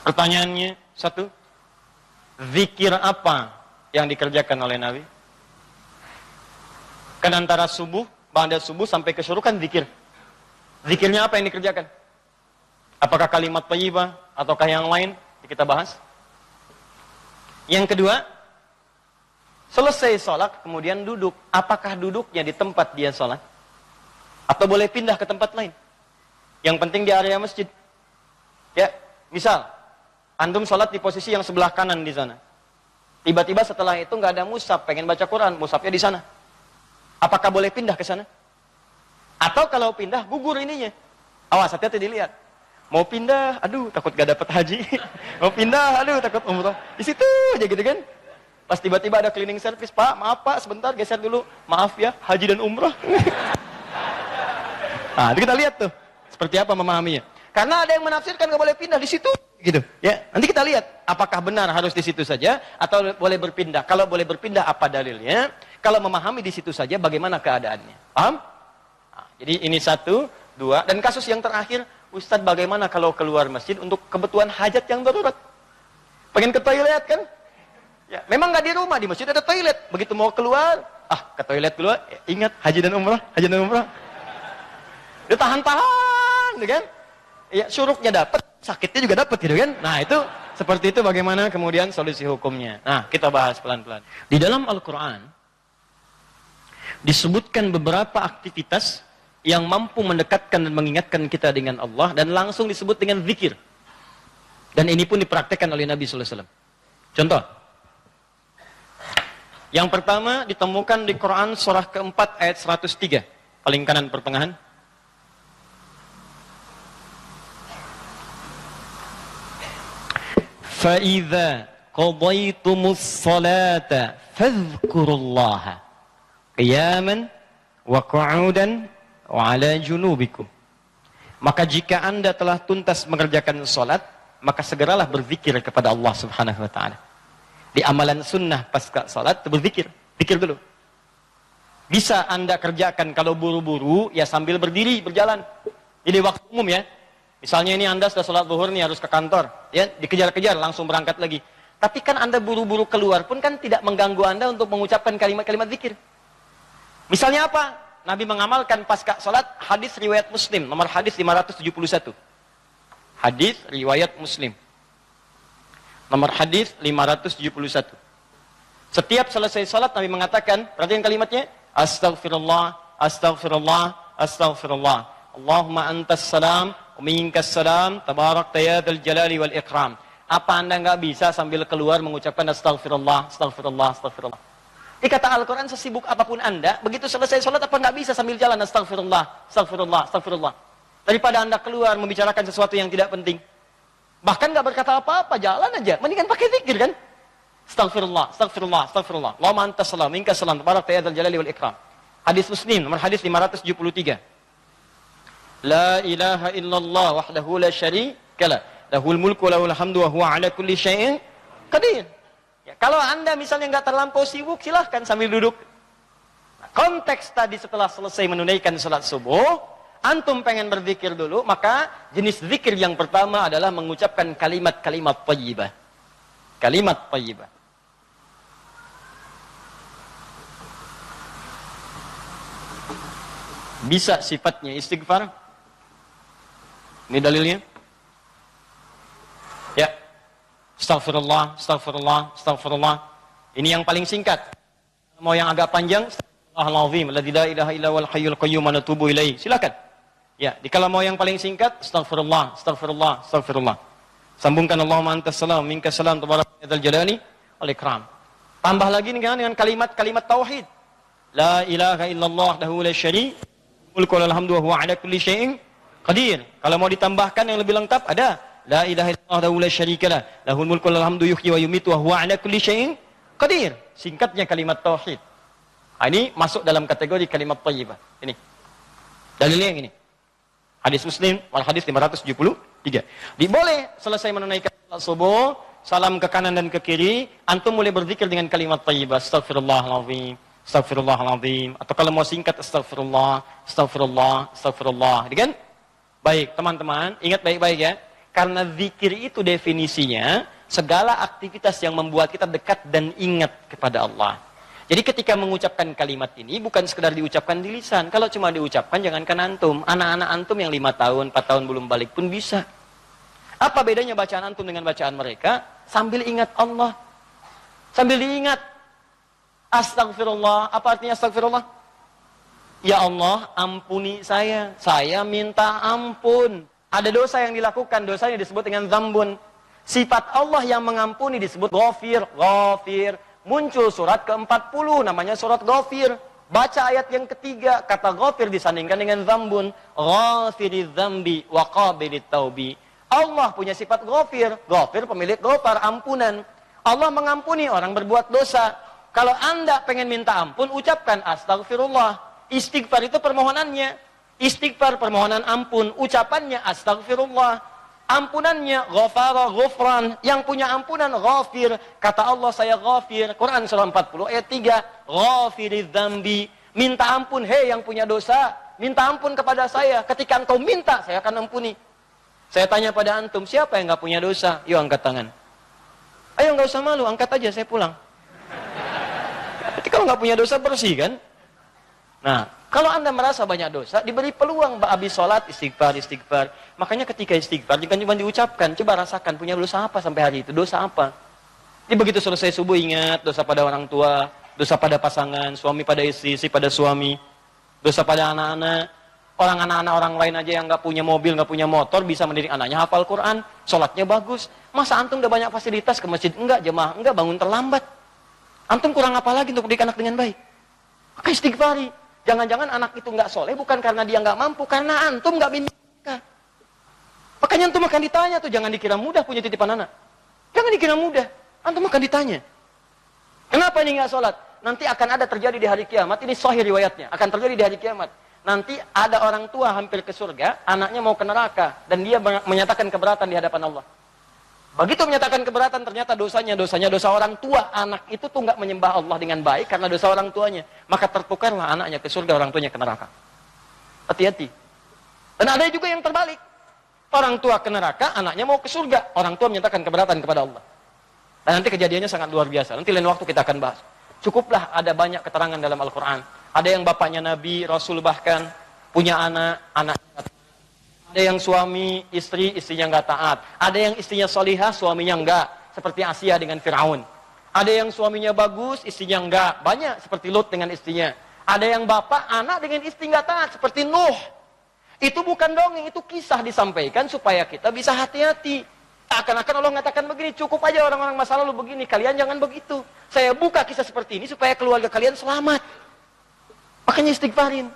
Pertanyaannya satu, zikir apa yang dikerjakan oleh Nabi? Kan antara subuh, ba'da subuh sampai ke syuruk kan zikir. Zikirnya apa yang dikerjakan? Apakah kalimat thayyibah ataukah yang lain? Kita bahas. Yang kedua, selesai sholat kemudian duduk. Apakah duduknya di tempat dia sholat? Atau boleh pindah ke tempat lain? Yang penting di area masjid. Ya, misal antum sholat di posisi yang sebelah kanan di sana. Tiba-tiba setelah itu nggak ada mushaf, pengen baca Quran, mushafnya di sana. Apakah boleh pindah ke sana? Atau kalau pindah gugur ininya. Awas, hati-hati dilihat. Mau pindah, aduh takut gak dapat haji. Mau pindah, aduh takut umroh. Di situ aja gitu kan. Pas tiba-tiba ada cleaning service, Pak, maaf Pak, sebentar geser dulu. Maaf ya, haji dan umroh. Nah, kita lihat tuh seperti apa memahaminya. Karena ada yang menafsirkan gak boleh pindah di situ, gitu. Ya, nanti kita lihat apakah benar harus di situ saja atau boleh berpindah. Kalau boleh berpindah, apa dalilnya? Kalau memahami di situ saja, bagaimana keadaannya? Paham? Nah, jadi ini satu, dua, dan kasus yang terakhir. Ustadz, bagaimana kalau keluar masjid untuk kebutuhan hajat yang darurat? Pengen ke toilet kan? Ya, memang nggak di rumah, di masjid ada toilet. Begitu mau keluar, ke toilet dulu. Ingat, haji dan umrah, haji dan umrah. Dia tahan-tahan, gitu kan? Ya, syuruknya dapat, sakitnya juga dapat, gitu kan? Nah, itu seperti itu bagaimana kemudian solusi hukumnya. Nah, kita bahas pelan-pelan. Di dalam Al-Quran disebutkan beberapa aktivitas yang mampu mendekatkan dan mengingatkan kita dengan Allah, dan langsung disebut dengan zikir. Dan ini pun dipraktekkan oleh Nabi sallallahu alaihi wasallam. Contoh. Yang pertama ditemukan di Quran surah keempat ayat 103, paling kanan pertengahan. Fa idza qadaytumus salata fadhkurullaha qiyaman wa qu'udan wa ala junubikum. Maka jika Anda telah tuntas mengerjakan salat, maka segeralah berzikir kepada Allah Subhanahu wa taala. Di amalan sunnah pasca salat berzikir, zikir dulu. Bisa Anda kerjakan kalau buru-buru ya sambil berdiri berjalan. Jadi waktu umum ya. Misalnya ini Anda sudah salat zuhur nih harus ke kantor, ya dikejar-kejar langsung berangkat lagi. Tapi kan Anda buru-buru keluar pun kan tidak mengganggu Anda untuk mengucapkan kalimat-kalimat zikir. Misalnya apa? Nabi mengamalkan pasca salat hadis riwayat Muslim, nomor hadis 571. Hadis riwayat Muslim. Nomor hadis 571. Setiap selesai salat Nabi mengatakan, perhatikan kalimatnya, astaghfirullah, astaghfirullah, astaghfirullah. Allahumma antas salam, wa minkas salam, tabarakta ya dzal jalali wal ikram. Apa Anda enggak bisa sambil keluar mengucapkan astaghfirullah, astaghfirullah, astaghfirullah? Dikata Al-Quran, sesibuk apapun Anda, begitu selesai sholat apa nggak bisa sambil jalan astagfirullah, astagfirullah, astagfirullah. Daripada Anda keluar membicarakan sesuatu yang tidak penting. Bahkan nggak berkata apa-apa, jalan aja. Mendingan pakai zikir kan? Astagfirullah, astagfirullah, astagfirullah. Allahumma antas salam, minkas salam, tabarakta ya dzal jalali wal ikram. Hadis Muslim, nomor hadis 573. La ilaha illallah wahdahu la syarika lah. Lahul mulku wa lahul hamdu wa huwa ala kulli syai'in qadir. Ya, kalau Anda misalnya nggak terlampau sibuk, silahkan sambil duduk. Nah, konteks tadi setelah selesai menunaikan salat subuh, antum pengen berzikir dulu, maka jenis zikir yang pertama adalah mengucapkan kalimat-kalimat thayyibah. Kalimat thayyibah. Bisa sifatnya istighfar. Ini dalilnya. Ya. Astaghfirullah, astaghfirullah, astaghfirullah. Ini yang paling singkat. Mau yang agak panjang, Astaghfirullahaladzim, alladzi la ilaha illa huwal hayyul qayyum wa natubu ilaihi. Silakan. Ya, kalau mau yang paling singkat, astaghfirullah, astaghfirullah, astaghfirullah. Sambungkan Allahumma antas salam, minkas salam, tabarakta ya dzal jalali wal ikram. Tambah lagi dengan kalimat-kalimat tauhid. La ilaha illallah wahdahu la syarika lahu, mulku wa lahul hamdu wa huwa ala kulli syai'in qadir. Kalau mau ditambahkan yang lebih lengkap ada La ilaha illallah wahdahu la syarika lah, lahul mulku wa lahul hamdu yuhyi wa yumiitu wa huwa ala kulli syai'in qadir. Singkatnya kalimat tauhid. Ini masuk dalam kategori kalimat thayyibah. Ini. Dalilnya yang ini. Hadis Muslim, wal hadis 573. Diboleh selesai menunaikan salat subuh, salam ke kanan dan ke kiri, antum mulai berzikir dengan kalimat thayyibah, astaghfirullahalazim, astaghfirullahalazim, atau kalau mau singkat astaghfirullah, astaghfirullah, astaghfirullah. Kan? Baik, teman-teman, ingat baik-baik ya. Karena zikir itu definisinya segala aktivitas yang membuat kita dekat dan ingat kepada Allah. Jadi ketika mengucapkan kalimat ini bukan sekedar diucapkan di lisan. Kalau cuma diucapkan jangankan antum. Anak-anak antum yang 5 tahun, 4 tahun belum balik pun bisa. Apa bedanya bacaan antum dengan bacaan mereka? Sambil ingat Allah. Sambil diingat. Astagfirullah. Apa artinya astagfirullah? Ya Allah, ampuni saya. Saya minta ampun. Ada dosa yang dilakukan, dosanya disebut dengan zambun. Sifat Allah yang mengampuni disebut ghafir, ghafir. Muncul surat ke-40, namanya surat ghafir. Baca ayat yang ketiga, kata ghafir disandingkan dengan zambun. Ghafiriz zambi wa qabilit taubi. Allah punya sifat ghafir. Ghafir pemilik ghafar, ampunan. Allah mengampuni orang berbuat dosa. Kalau Anda pengen minta ampun, ucapkan astagfirullah. Istighfar itu permohonannya. Istighfar permohonan ampun. Ucapannya astagfirullah. Ampunannya ghafara, ghufran. Yang punya ampunan ghafir. Kata Allah, saya ghafir. Quran surah 40 ayat 3. Ghafiriz zambi. Minta ampun, hei yang punya dosa. Minta ampun kepada saya. Ketika engkau minta, saya akan ampuni. Saya tanya pada antum, siapa yang gak punya dosa? Yuk angkat tangan. Ayo gak usah malu, angkat aja, saya pulang. Tapi kalau gak punya dosa bersih kan? Nah, kalau Anda merasa banyak dosa, diberi peluang habis sholat, istighfar, istighfar. Makanya ketika istighfar, jangan cuma diucapkan. Coba rasakan, punya dosa apa sampai hari itu? Dosa apa? Jadi begitu selesai subuh, ingat dosa pada orang tua, dosa pada pasangan, suami pada istri, istri pada suami, dosa pada anak-anak. Anak-anak orang lain aja yang nggak punya mobil, nggak punya motor, bisa mendidik anaknya hafal Quran, sholatnya bagus. Masa antum udah banyak fasilitas ke masjid? Enggak, jemaah, enggak, bangun terlambat. Antum kurang apa lagi untuk mendidik anak dengan baik? Maka istighfari. Jangan-jangan anak itu nggak soleh bukan karena dia nggak mampu, karena antum nggak bimbing mereka. Makanya antum akan ditanya tuh, jangan dikira mudah punya titipan anak. Jangan dikira mudah, antum akan ditanya. Kenapa ini nggak sholat? Nanti akan ada terjadi di hari kiamat, ini sahih riwayatnya, akan terjadi di hari kiamat. Nanti ada orang tua hampir ke surga, anaknya mau ke neraka, dan dia menyatakan keberatan di hadapan Allah. Begitu menyatakan keberatan, ternyata dosanya dosa orang tua. Anak itu tuh nggak menyembah Allah dengan baik karena dosa orang tuanya. Maka tertukarlah anaknya ke surga, orang tuanya ke neraka. Hati-hati. Dan ada juga yang terbalik. Orang tua ke neraka, anaknya mau ke surga. Orang tua menyatakan keberatan kepada Allah. Dan nanti kejadiannya sangat luar biasa. Nanti lain waktu kita akan bahas. Cukuplah ada banyak keterangan dalam Al-Quran. Ada yang bapaknya Nabi, Rasul bahkan, punya anak, ada yang suami, istrinya nggak taat. Ada yang istrinya solihah, suaminya nggak. Seperti Asia dengan Fir'aun. Ada yang suaminya bagus, istrinya nggak. Banyak seperti Lut dengan istrinya. Ada yang bapak, anak dengan istri nggak taat. Seperti Nuh. Itu bukan dongeng, itu kisah disampaikan supaya kita bisa hati-hati. Akan-akan Allah mengatakan begini, cukup aja orang-orang masa lalu begini. Kalian jangan begitu. Saya buka kisah seperti ini supaya keluarga kalian selamat. Makanya istighfarin.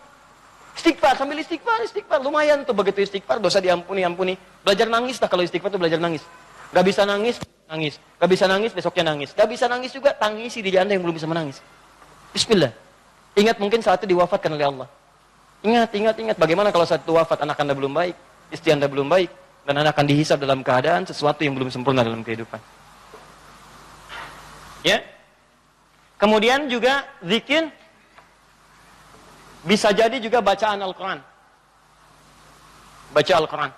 Istighfar, sambil istighfar, lumayan tuh begitu istighfar, dosa diampuni, ampuni. Belajar nangis lah kalau istighfar tuh belajar nangis. Gak bisa nangis, nangis. Gak bisa nangis, besoknya nangis. Gak bisa nangis juga, tangisi diri Anda yang belum bisa menangis. Bismillah. Ingat mungkin saat itu diwafatkan oleh Allah. Ingat. Bagaimana kalau saat itu wafat, anak Anda belum baik, istri Anda belum baik, dan Anda akan dihisab dalam keadaan sesuatu yang belum sempurna dalam kehidupan. Ya. Kemudian juga zikir. Bisa jadi juga bacaan Al-Quran. Baca Al-Quran.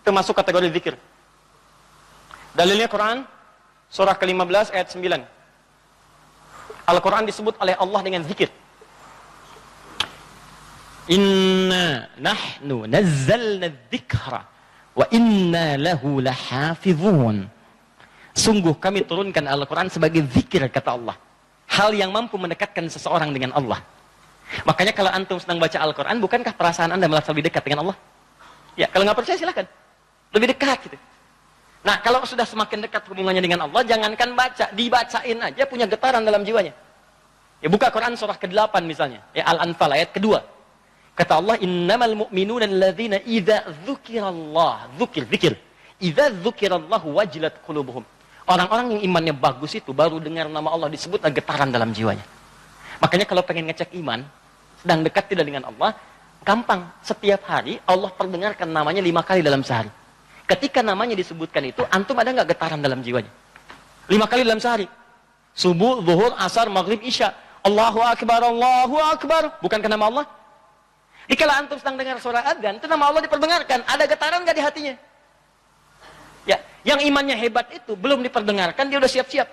Itu masuk kategori zikir. Dalilnya Quran, surah ke-15 ayat 9. Al-Quran disebut oleh Allah dengan zikir. Inna nahnu nazzalna dzikra wa inna lahu lahafizun. Sungguh kami turunkan Al-Quran sebagai zikir, kata Allah. Hal yang mampu mendekatkan seseorang dengan Allah. Makanya kalau antum sedang baca Al-Quran, bukankah perasaan Anda merasa lebih dekat dengan Allah? Ya, kalau nggak percaya silakan. Lebih dekat gitu. Nah, kalau sudah semakin dekat hubungannya dengan Allah, jangankan baca, dibacain aja punya getaran dalam jiwanya. Ya, buka Quran surah ke-8 misalnya, ya Al-Anfal ayat kedua. Kata Allah, innamal mu'minuna alladzina idza dzukirallah, zikir. Idza dzukirallahu wajilat qulubuhum. Orang-orang yang imannya bagus itu baru dengar nama Allah disebut getaran dalam jiwanya. Makanya kalau pengen ngecek iman, sedang dekat tidak dengan Allah, gampang. Setiap hari Allah perdengarkan namanya 5 kali dalam sehari. Ketika namanya disebutkan itu, antum ada nggak getaran dalam jiwanya? 5 kali dalam sehari. Subuh, zuhur, asar, maghrib, isya. Allahu Akbar, Allahu Akbar. Bukankah nama Allah? Jika antum sedang dengar suara adzan, itu nama Allah diperdengarkan. Ada getaran nggak di hatinya? Yang imannya hebat itu belum diperdengarkan dia udah siap-siap.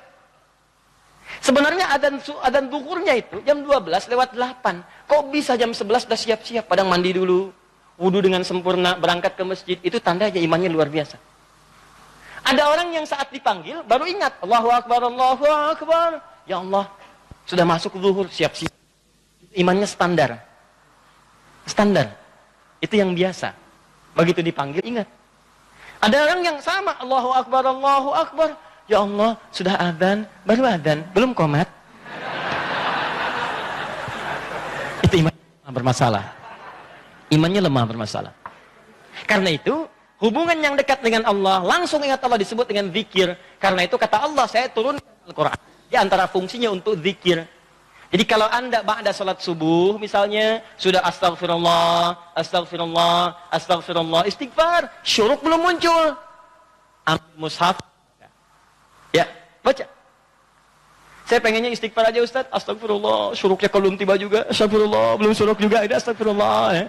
Sebenarnya adzan zuhurnya itu jam 12:08. Kok bisa jam 11 udah siap-siap? Padahal mandi dulu, wudu dengan sempurna, berangkat ke masjid. Itu tandanya imannya luar biasa. Ada orang yang saat dipanggil baru ingat, Allahu Akbar, Allahu Akbar. Ya Allah, sudah masuk zuhur, siap-siap. Imannya standar. Standar. Itu yang biasa. Begitu dipanggil ingat. Ada orang yang sama, Allahu Akbar, Allahu Akbar. Ya Allah, sudah adzan, baru adzan, belum qomat. Itu iman bermasalah. Imannya lemah bermasalah. Karena itu, hubungan yang dekat dengan Allah, langsung ingat Allah disebut dengan zikir. Karena itu kata Allah, saya turunkan Al-Quran. Di antara fungsinya untuk zikir. Jadi kalau anda ba'da salat subuh, misalnya, sudah astagfirullah, astagfirullah, astagfirullah, istighfar, syuruk belum muncul. Ambil mushaf. Ya, baca. Saya pengennya istighfar aja Ustaz. Astagfirullah, syuruknya belum tiba juga. Astagfirullah, belum syuruk juga. Ada astagfirullah. Ya.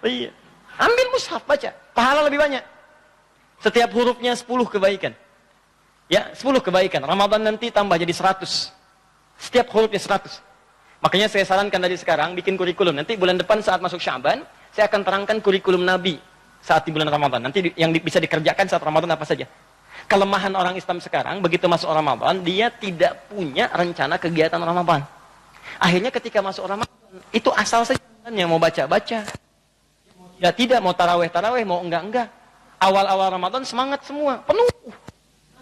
Iya. Ambil mushaf, baca. Pahala lebih banyak. Setiap hurufnya 10 kebaikan. Ya, 10 kebaikan. Ramadan nanti tambah jadi 100. Setiap hurufnya 100. Makanya saya sarankan dari sekarang bikin kurikulum. Nanti bulan depan saat masuk Sya'ban, saya akan terangkan kurikulum Nabi saat di bulan Ramadan. Nanti yang bisa dikerjakan saat Ramadan apa saja. Kelemahan orang Islam sekarang, begitu masuk Ramadan, dia tidak punya rencana kegiatan Ramadan. Akhirnya ketika masuk Ramadan, itu asal saja mau baca-baca. Ya tidak, mau taraweh-taraweh, mau enggak-enggak. Awal-awal Ramadan semangat semua, penuh.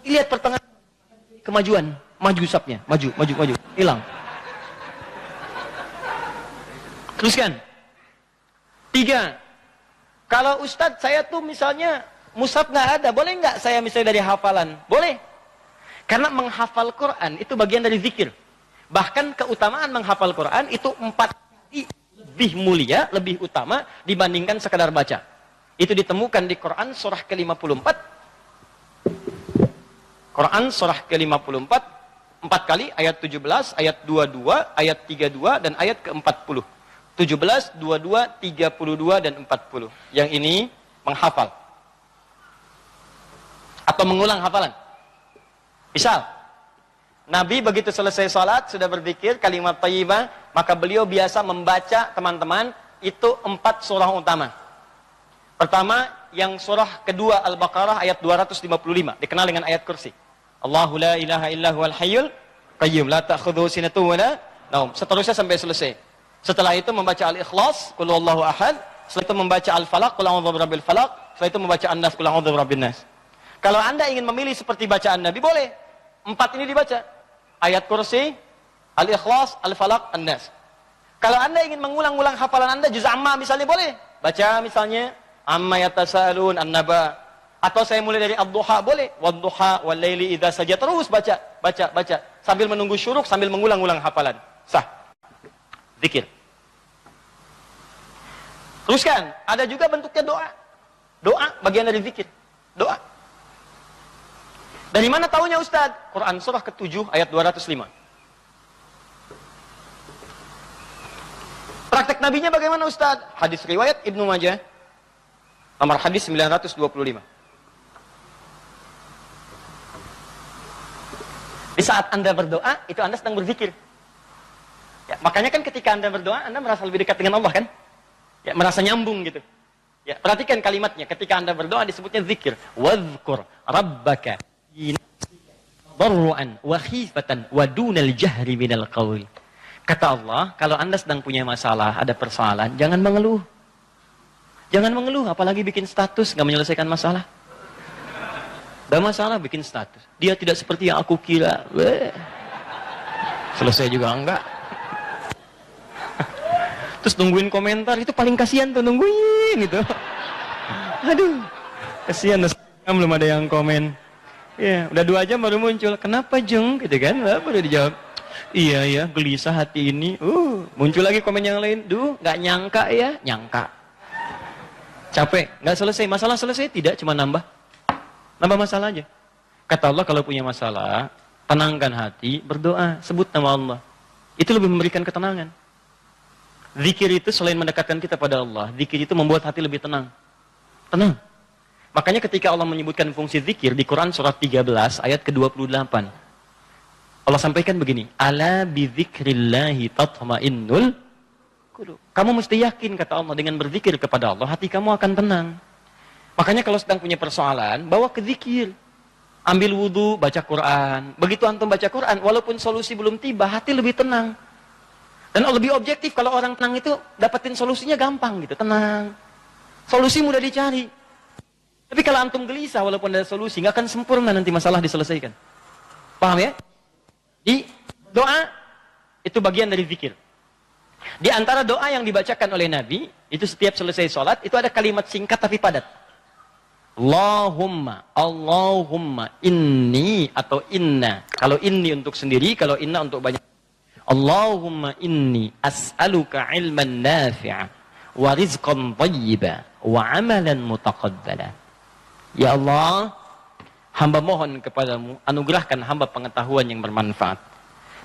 Lihat pertengahan, kemajuan, maju usapnya, maju, hilang. Teruskan. 3. Kalau Ustadz saya tuh misalnya mushaf nggak ada, boleh nggak saya misalnya dari hafalan? Boleh. Karena menghafal Quran itu bagian dari zikir. Bahkan keutamaan menghafal Quran itu 4 kali lebih mulia, lebih utama dibandingkan sekadar baca. Itu ditemukan di Quran surah ke-54. Quran surah ke-54, 4 kali, ayat 17, ayat 22, ayat 32, dan ayat ke-40. 17, 22, 32, dan 40. Yang ini menghafal. Atau mengulang hafalan. Misal, Nabi begitu selesai salat, sudah berzikir, kalimat thayyibah, maka beliau biasa membaca, teman-teman, itu 4 surah utama. Pertama, yang surah kedua Al-Baqarah ayat 255, dikenal dengan ayat kursi. Allahu la ilaha illa huwal hayyul qayyum, la ta'khudhuhu sinatun wa la naum. Seterusnya sampai selesai. Setelah itu membaca Al-Ikhlas, qul huwallahu ahad. Setelah itu membaca Al-Falaq, qul a'udzu birabbil falaq. Setelah itu membaca An-Nas, qul a'udzu birabbin nas. Kalau anda ingin memilih seperti bacaan Nabi, boleh. 4 ini dibaca. Ayat kursi, Al-Ikhlas, Al-Falaq, An-Nas. Kalau anda ingin mengulang-ulang hafalan anda, juz amma misalnya boleh. Baca misalnya, amma yatasaalun an-naba. Atau saya mulai dari ad-duha, boleh. Wad-duha, wal-laili idza saja. Terus baca. Sambil menunggu syuruk, sambil mengulang-ulang hafalan. Sah. Zikir. Teruskan, ada juga bentuknya doa. Doa bagian dari zikir. Doa. Dari mana taunya Ustaz? Quran surah ke-7 ayat 205. Praktek nabinya bagaimana Ustaz? Hadis riwayat Ibnu Majah, nomor hadis 925. Di saat Anda berdoa, itu Anda sedang berzikir. Ya, makanya kan ketika Anda berdoa, Anda merasa lebih dekat dengan Allah kan? Ya, merasa nyambung gitu. Ya, perhatikan kalimatnya. Ketika Anda berdoa disebutnya zikir. Wadhkur rabbaka darru'an wa khifatan wa dunal jahri minal qaul. Kata Allah, kalau Anda sedang punya masalah, ada persoalan, jangan mengeluh. Jangan mengeluh, apalagi bikin status, nggak menyelesaikan masalah. Ada masalah, bikin status. Dia tidak seperti yang aku kira. Selesai juga enggak. Terus nungguin komentar, itu paling kasihan tuh, nungguin gitu. Aduh, kasihan, belum ada yang komen. Ya, udah 2 jam baru muncul. Kenapa Jeng? Gitu kan, baru dijawab. Iya ya, gelisah hati ini. Muncul lagi komen yang lain. Duh, nggak nyangka ya, nyangka. Capek, nggak selesai. Masalah selesai tidak, cuma nambah masalah aja. Kata Allah, kalau punya masalah, tenangkan hati, berdoa, sebut nama Allah. Itu lebih memberikan ketenangan. Zikir itu selain mendekatkan kita pada Allah, zikir itu membuat hati lebih tenang. Tenang. Makanya ketika Allah menyebutkan fungsi zikir di Quran surat 13 ayat ke-28. Allah sampaikan begini, ala bidzikrillahi tatma'innul qulub. Kamu mesti yakin, kata Allah, dengan berzikir kepada Allah, hati kamu akan tenang. Makanya kalau sedang punya persoalan, bawa ke zikir. Ambil wudu, baca Quran. Begitu antum baca Quran, walaupun solusi belum tiba, hati lebih tenang. Dan lebih objektif, kalau orang tenang itu dapetin solusinya gampang gitu, tenang. Solusi mudah dicari. Tapi kalau antum gelisah, walaupun ada solusi, nggak akan sempurna nanti masalah diselesaikan. Paham ya? Di doa, itu bagian dari zikir. Di antara doa yang dibacakan oleh Nabi, itu setiap selesai sholat, itu ada kalimat singkat tapi padat. Allahumma inni atau inna. Kalau inni untuk sendiri, kalau inna untuk banyak. Allahumma inni as'aluka ilman nafi'a wa rizqan thayyiba wa amalan mutaqabbala. Ya Allah, hamba mohon kepadamu, anugerahkan hamba pengetahuan yang bermanfaat.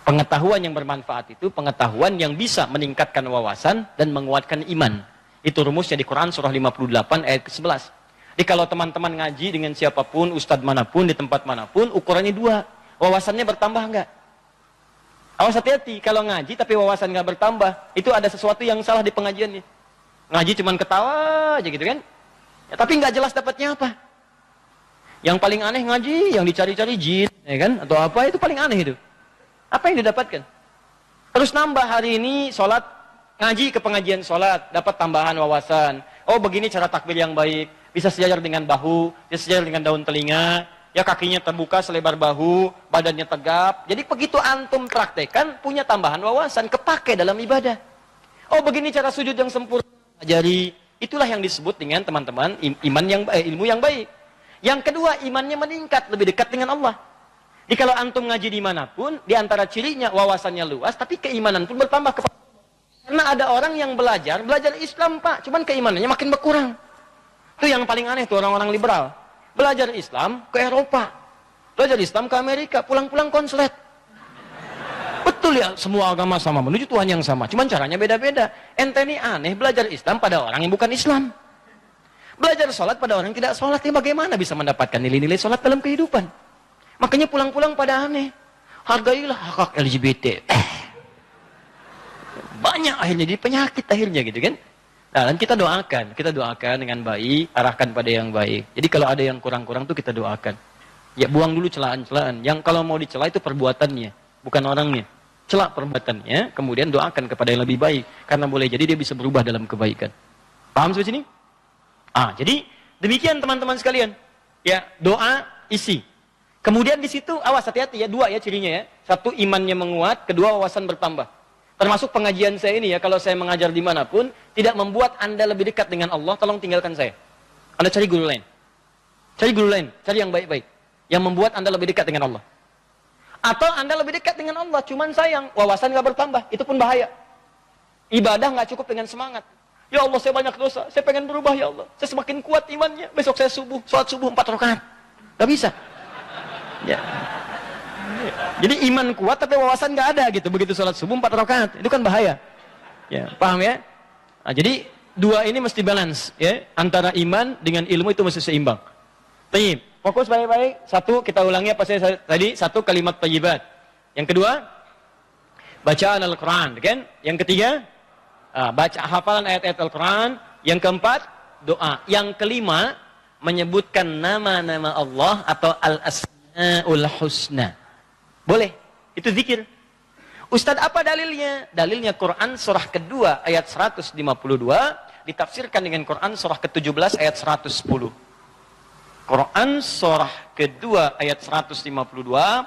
Pengetahuan yang bermanfaat itu pengetahuan yang bisa meningkatkan wawasan dan menguatkan iman. Itu rumusnya di Quran surah 58 ayat ke-11. Jadi kalau teman-teman ngaji dengan siapapun, ustadz manapun, di tempat manapun, ukurannya dua. Wawasannya bertambah enggak? Awas hati-hati, kalau ngaji tapi wawasan enggak bertambah, itu ada sesuatu yang salah di pengajiannya. Ngaji cuman ketawa aja gitu kan? Ya, tapi enggak jelas dapatnya apa. Yang paling aneh ngaji, yang dicari-cari jin, ya kan? Atau apa, itu paling aneh itu. Apa yang didapatkan? Terus nambah hari ini sholat, ngaji ke pengajian sholat, dapat tambahan wawasan. Oh begini cara takbir yang baik, bisa sejajar dengan bahu, bisa sejajar dengan daun telinga, ya kakinya terbuka selebar bahu, badannya tegap. Jadi begitu antum praktekan, punya tambahan wawasan, kepake dalam ibadah. Oh begini cara sujud yang sempurna, ajari. Itulah yang disebut dengan teman-teman ilmu yang baik. Yang kedua, imannya meningkat, lebih dekat dengan Allah. Jadi kalau antum ngaji dimanapun, di antara cirinya wawasannya luas, tapi keimanan pun bertambah. Karena ada orang yang belajar Islam Pak, cuman keimanannya makin berkurang. Itu yang paling aneh tuh orang-orang liberal. Belajar Islam ke Eropa, belajar Islam ke Amerika, pulang-pulang konslet. Betul ya, semua agama sama, menuju Tuhan yang sama, cuman caranya beda-beda. Ente ini aneh, belajar Islam pada orang yang bukan Islam. Belajar sholat pada orang yang tidak sholat, ya bagaimana bisa mendapatkan nilai-nilai sholat dalam kehidupan? Makanya pulang-pulang pada aneh. Hargailah hak LGBT. Banyak akhirnya, jadi penyakit akhirnya gitu kan. Nah, dan kita doakan dengan baik, arahkan pada yang baik. Jadi kalau ada yang kurang-kurang tuh kita doakan. Ya buang dulu celaan-celaan. Yang kalau mau dicela itu perbuatannya, bukan orangnya. Celak perbuatannya, kemudian doakan kepada yang lebih baik. Karena boleh jadi dia bisa berubah dalam kebaikan. Paham sampai sini? Jadi demikian teman-teman sekalian. Ya, doa isi. Kemudian di situ awas hati-hati ya, dua ya cirinya ya. Satu, imannya menguat, kedua wawasan bertambah. Termasuk pengajian saya ini ya, kalau saya mengajar dimanapun, tidak membuat Anda lebih dekat dengan Allah, tolong tinggalkan saya. Anda cari guru lain. Cari guru lain, cari yang baik-baik. Yang membuat Anda lebih dekat dengan Allah. Atau Anda lebih dekat dengan Allah, cuman sayang, wawasan nggak bertambah, itu pun bahaya. Ibadah nggak cukup dengan semangat. Ya Allah, saya banyak dosa, saya pengen berubah ya Allah. Saya semakin kuat imannya, besok saya sholat subuh 4 rakaat. Gak bisa. Ya. Jadi iman kuat tapi wawasan nggak ada gitu. Begitu sholat subuh 4 rakaat, itu kan bahaya. Ya, paham ya? Nah, jadi dua ini mesti balance ya, antara iman dengan ilmu itu mesti seimbang. Tayyib. Fokus baik-baik. Satu, kita ulangi apa saya tadi, satu kalimat thayyibat. Yang kedua, bacaan Al-Quran, kan? Yang ketiga, baca hafalan ayat-ayat Al-Quran. Yang keempat, doa. Yang kelima, menyebutkan nama-nama Allah atau Al-Asma'ul Husna. Boleh, itu zikir. Ustadz, apa dalilnya? Dalilnya Quran surah kedua ayat 152 ditafsirkan dengan Quran surah ke-17 ayat 110. Quran surah kedua ayat 152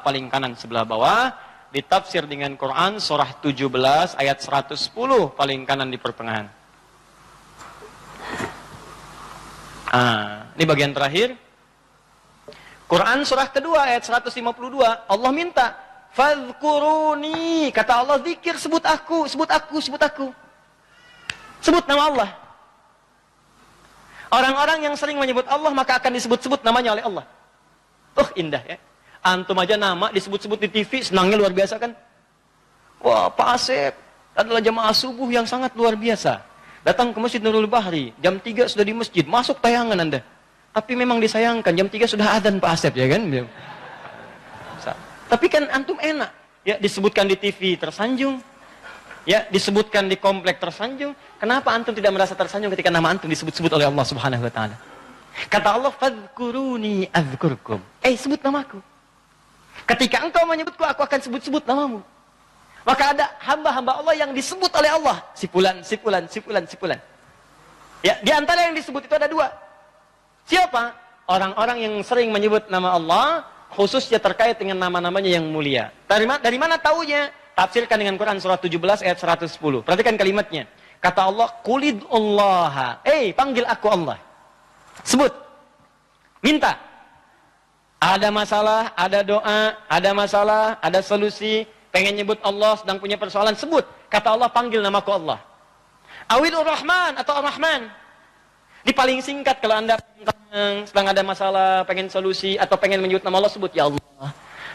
paling kanan sebelah bawah ditafsir dengan Quran surah 17 ayat 110 paling kanan di pertengahan. Ini bagian terakhir. Quran surah kedua ayat 152 Allah minta fadhkuruni, kata Allah, zikir, sebut aku, sebut aku, sebut aku. Sebut nama Allah. Orang-orang yang sering menyebut Allah maka akan disebut-sebut namanya oleh Allah. Indah ya. Antum aja nama disebut-sebut di TV, senangnya luar biasa kan? Wah, Pak Asep adalah jamaah subuh yang sangat luar biasa. Datang ke Masjid Nurul Bahri, jam 3 sudah di masjid, masuk tayangan Anda. Tapi memang disayangkan, jam 3 sudah adzan Pak Asep, ya kan? Tapi kan antum enak. Ya, disebutkan di TV tersanjung. Ya, disebutkan di komplek tersanjung. Kenapa antum tidak merasa tersanjung ketika nama antum disebut-sebut oleh Allah Subhanahu wa taala? Kata Allah, "Fadhkuruni adzkurkum." Sebut namaku. Ketika engkau menyebutku, aku akan sebut-sebut namamu. Maka ada hamba-hamba Allah yang disebut oleh Allah. Sipulan. Ya, di antara yang disebut itu ada 2. Siapa? Orang-orang yang sering menyebut nama Allah, khususnya terkait dengan nama-namanya yang mulia. Dari mana taunya? Tafsirkan dengan Quran surah 17 ayat 110. Perhatikan kalimatnya. Kata Allah, "Qulidullaha." Panggil aku Allah. Sebut. Minta. Ada masalah, ada doa, ada masalah, ada solusi. Pengen nyebut Allah, sedang punya persoalan, sebut. Kata Allah, panggil namaku Allah. Awilur Rahman atau Ar-Rahman. Di paling singkat kalau anda sedang ada masalah, pengen solusi, atau pengen menyebut nama Allah, sebut Ya Allah,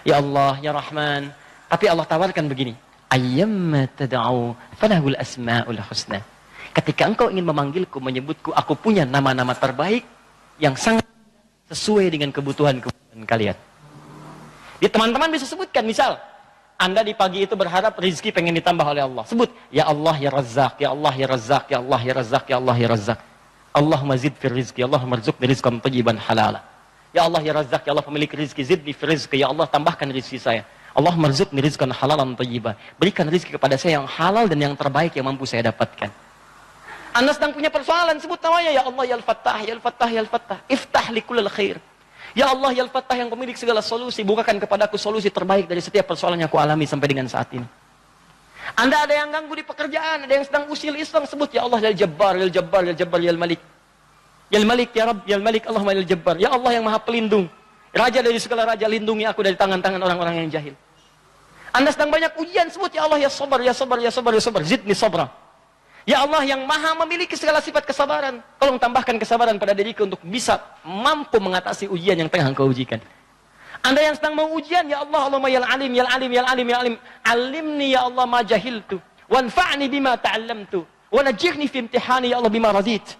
Ya Allah, Ya Rahman. Tapi Allah tawarkan begini, ayyamma tad'u falahul asma'ul husna. Ketika engkau ingin memanggilku, menyebutku, aku punya nama-nama terbaik yang sangat sesuai dengan kebutuhan kalian. Di teman-teman bisa sebutkan, misal Anda di pagi itu berharap rezeki pengen ditambah oleh Allah. Sebut, Ya Allah, Ya Razzaq, Ya Allah, Ya Razzaq, Ya Allah, Ya Razzaq, Ya Allah, Ya Razzaq. Allahumma zid fir rizki, Allahumma rzuqni rizqan tayyiban halala. Ya Allah, Ya Razzaq, Ya Allah pemilik rezeki, zidni fir rizki, Ya Allah tambahkan rezeki saya. Allahumma rzuqni rizqan halalan tayyiban. Berikan rezeki kepada saya yang halal dan yang terbaik yang mampu saya dapatkan. Anda sedang punya persoalan, sebut namanya, Ya Allah, Ya Al-Fattah, Ya Al-Fattah, Ya Al-Fattah. Iftah li kullil khair. Ya Allah, Ya Al-Fattah yang pemilik segala solusi, bukakan kepadaku solusi terbaik dari setiap persoalan yang aku alami sampai dengan saat ini. Anda ada yang ganggu di pekerjaan, ada yang sedang usil Islam, sebut, Ya Allah, Ya Jabbar, Ya Jabbar, Ya Jabbar, Ya Malik. Ya Malik, Ya Rabb, Ya Malik, Allahumma Ya Jabbar. Ya Allah yang Maha Pelindung. Raja dari segala raja, lindungi aku dari tangan-tangan orang-orang yang jahil. Anda sedang banyak ujian, sebut, Ya Allah, Ya Sabar, Ya Sabar, Ya Sabar, Ya Sabar. Zidni sabra. Ya Allah yang Maha memiliki segala sifat kesabaran, tolong tambahkan kesabaran pada diriku untuk bisa mampu mengatasi ujian yang tengah engkau ujikan. Anda yang sedang mau ujian, Ya Allah, Allahumma Ya Alim, Ya Alim, Ya Alim, Ya Alim. Alimni Ya Allah ma jahiltu, wanfa'ni bima ta'allamtu, wa najihni fi imtihani Ya Allah bima radit.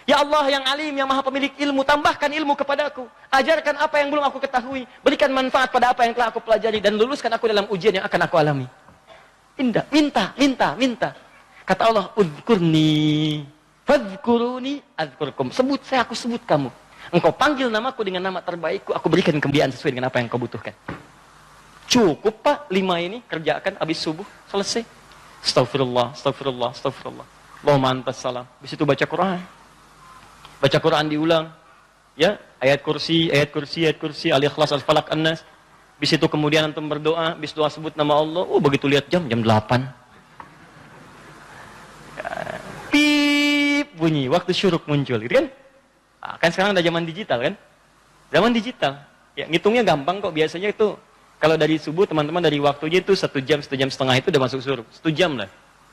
Ya Allah yang Alim, yang Maha pemilik ilmu, tambahkan ilmu kepadaku. Ajarkan apa yang belum aku ketahui, berikan manfaat pada apa yang telah aku pelajari, dan luluskan aku dalam ujian yang akan aku alami. Minta. Kata Allah, "Udhkurni, fadhkuruni, adzkurkum." Sebut saya, aku sebut kamu. Engkau panggil namaku dengan nama terbaikku, aku berikan kemuliaan sesuai dengan apa yang kau butuhkan. Cukup Pak, 5 ini kerjakan habis subuh, selesai. Astaghfirullah, astaghfirullah, astaghfirullah. Allahumma antas salam. Habis itu baca Quran. Baca Quran diulang. Ya, ayat kursi, Al-Ikhlas, Al-Falaq, An-Nas. Habis itu kemudian antum berdoa, habis doa sebut nama Allah. Begitu lihat jam 8. Pip bunyi, waktu syuruk muncul, gitu kan? Kan sekarang ada zaman digital kan? Zaman digital. Ya, ngitungnya gampang kok, biasanya itu kalau dari subuh teman-teman dari waktunya itu 1 jam, 1 jam setengah itu udah masuk syuruk. 1 jam lah.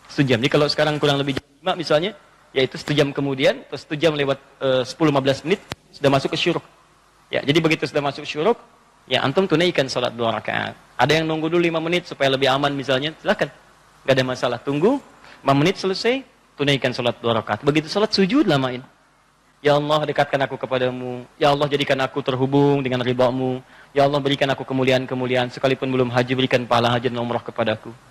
1 jam. Jadi kalau sekarang kurang lebih jam 5 misalnya, yaitu 1 jam kemudian, terus 1 jam lewat 10-15 menit sudah masuk ke syuruk. Ya, jadi begitu sudah masuk syuruk, ya antum tunaikan salat 2 rakaat. Ada yang nunggu dulu 5 menit supaya lebih aman misalnya, silakan. Gak ada masalah, tunggu 5 menit selesai, tunaikan salat 2 rakaat. Begitu salat sujud lamain. Ya Allah, dekatkan aku kepadamu. Ya Allah, jadikan aku terhubung dengan ridhamu. Ya Allah, berikan aku kemuliaan-kemuliaan. Sekalipun belum haji, berikan pahala haji dan umrah kepadaku.